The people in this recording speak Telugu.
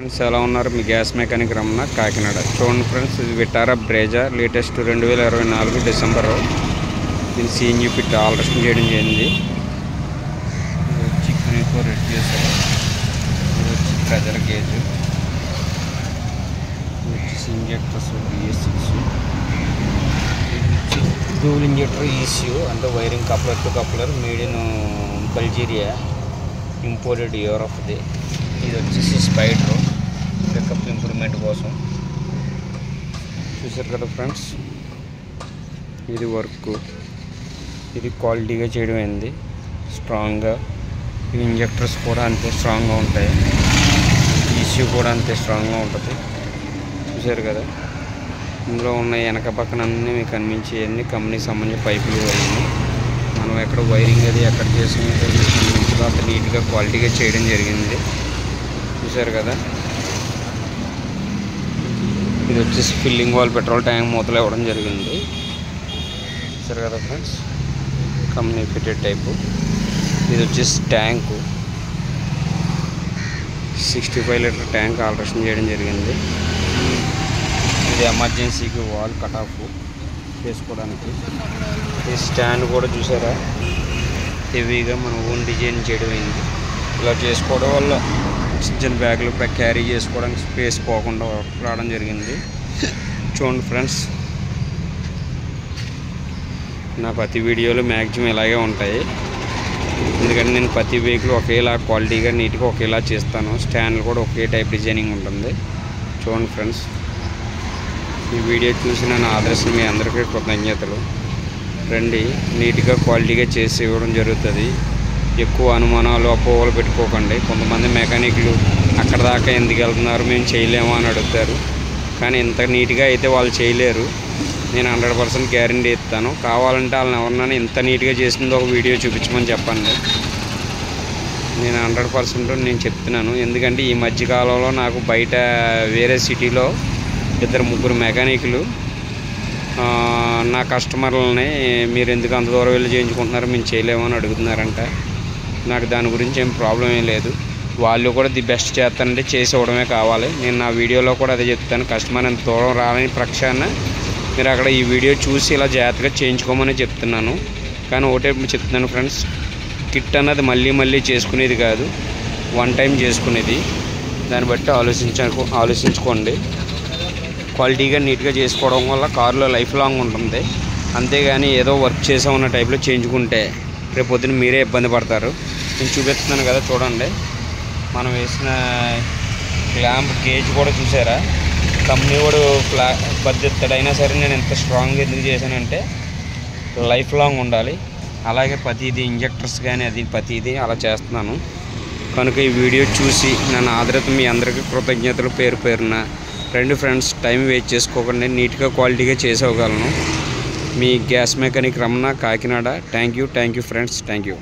ఫ్రెండ్స్ ఎలా ఉన్నారు? మీ గ్యాస్ మెకానిక్ రమణ, కాకినాడ. చూడండి ఫ్రెండ్స్, ఇది విటారా బ్రేజా లేటెస్ట్ 2024 డిసెంబర్. దీన్ని సిఎన్జి పిట్ ఆల్ట్రేషన్ చేయడం జరిగింది. ఇది వచ్చి 3-4 రెడ్ చేశారు. ఇది వచ్చి ప్రెజర్ గేజ్, ఇది వచ్చి injectors BS6, dual injector ECU అంటే wiring coupler to coupler made in Bulgaria, imported యూరోప్ది. ఇది వచ్చేసి స్పైడర్ పికప్ ఇంప్రూవ్మెంట్ కోసం. చూసారు కదా ఫ్రెండ్స్, ఇది వర్క్, ఇది క్వాలిటీగా చేయడం అయింది, స్ట్రాంగ్గా. ఈ ఇంజెక్టర్స్ కూడా అంతే స్ట్రాంగ్గా ఉంటాయి, ECU కూడా అంతే స్ట్రాంగ్గా ఉంటుంది. చూసారు కదా, ఇందులో ఉన్న వెనక పక్కన అన్నీ మీకు కనిపించేవన్నీ కంపెనీకి సంబంధించిన పైపులు అయ్యింది. మనం ఎక్కడ వైరింగ్ అది ఎక్కడ చేసిన అంత నీట్గా క్వాలిటీగా చేయడం జరిగింది. చూసారు కదా, ఇది వచ్చేసి ఫిల్లింగ్ వాల్ పెట్రోల్ ట్యాంక్ మూతలు ఇవ్వడం జరిగింది. చూసారు కదా ఫ్రెండ్స్, కంపెనీ ఫిటెడ్ టైపు. ఇది వచ్చేసి ట్యాంకు, 65 లీటర్ ట్యాంక్ ఆల్ట్రేషన్ చేయడం జరిగింది. ఇది ఎమర్జెన్సీకి వాల్ కట్ ఆఫ్ చేసుకోవడానికి. ఈ స్టాండ్ కూడా చూసారా, హెవీగా మనం ఓన్ డిజైన్ చేయడం అయింది. ఇలా చేసుకోవడం వల్ల చిన్న బ్యాగులు క్యారీ చేసుకోవడానికి స్పేస్ పోకుండా రావడం జరిగింది. చూడండి ఫ్రెండ్స్, నా ప్రతి వీడియోలు మ్యాక్సిమం ఇలాగే ఉంటాయి, ఎందుకంటే నేను ప్రతి వెహికల్ ఒకేలా క్వాలిటీగా నీట్గా ఒకేలా చేస్తాను. స్టాండ్లు కూడా ఒకే టైప్ డిజైనింగ్ ఉంటుంది. చూడండి ఫ్రెండ్స్, ఈ వీడియో చూసి నన్ను ఆదర్శం మీ అందరికీ కృతజ్ఞతలు. రండి, నీట్గా క్వాలిటీగా చేసి ఇవ్వడం జరుగుతుంది. ఎక్కువ అనుమానాలు అపోహలు పెట్టుకోకండి. కొంతమంది మెకానిక్లు అక్కడ దాకా ఎందుకు వెళ్తున్నారు, మేము చేయలేము అని అడుగుతారు. కానీ ఇంత నీట్గా అయితే వాళ్ళు చేయలేరు. నేను 100% గ్యారంటీ ఇస్తాను. కావాలంటే వాళ్ళని ఎవరినైనా ఇంత నీట్గా చేసిందో ఒక వీడియో చూపించమని చెప్పండి. నేను 100% నేను చెప్తున్నాను. ఎందుకంటే ఈ మధ్యకాలంలో నాకు బయట వేరే సిటీలో 2-3 మెకానిక్లు నా కస్టమర్లని మీరు ఎందుకు అంత దూరం వెళ్ళి చేయించుకుంటున్నారు, మేము చేయలేము అని అడుగుతున్నారంట. నాకు దాని గురించి ఏం ప్రాబ్లం ఏం లేదు. వాళ్ళు కూడా ది బెస్ట్ చేస్తానంటే చేసి ఇవ్వడమే కావాలి. నేను నా వీడియోలో కూడా అదే చెప్తాను. కస్టమర్ ఎంత దూరం రాలని పక్షాన మీరు అక్కడ ఈ వీడియో చూసి ఇలా జాగ్రత్తగా చేయించుకోమని చెప్తున్నాను. కానీ ఒకటే చెప్తున్నాను ఫ్రెండ్స్, కిట్ అన్నది మళ్ళీ చేసుకునేది కాదు, వన్ టైం చేసుకునేది. దాన్ని బట్టి ఆలోచించుకోండి. క్వాలిటీగా నీట్గా చేసుకోవడం వల్ల కారులో లైఫ్ లాంగ్ ఉంటుంది. అంతేగాని ఏదో వర్క్ చేసామన్న టైప్లో చేయించుకుంటే రేపు పొద్దున్న మీరే ఇబ్బంది పడతారు. నేను చూపిస్తున్నాను కదా, చూడండి. మనం వేసిన క్లాంప్ గేజ్ కూడా చూసారా, కంపెనీ వాడు బద్దెత్తడైనా సరే నేను ఎంత స్ట్రాంగ్గా ఎందుకు చేశానంటే లైఫ్ లాంగ్ ఉండాలి. అలాగే ప్రతిదీ ఇంజెక్టర్స్ కానీ అది ప్రతిదీ అలా చేస్తున్నాను. కనుక ఈ వీడియో చూసి నన్ను ఆదరత మీ అందరికీ కృతజ్ఞతలు పేరు పేరున. రండి ఫ్రెండ్స్, టైం వేస్ట్ చేసుకోకండి, నీట్గా క్వాలిటీగా చేసేవగలను. మీ gas mechanic Ramana, Kakinada. Thank you friends, thank you.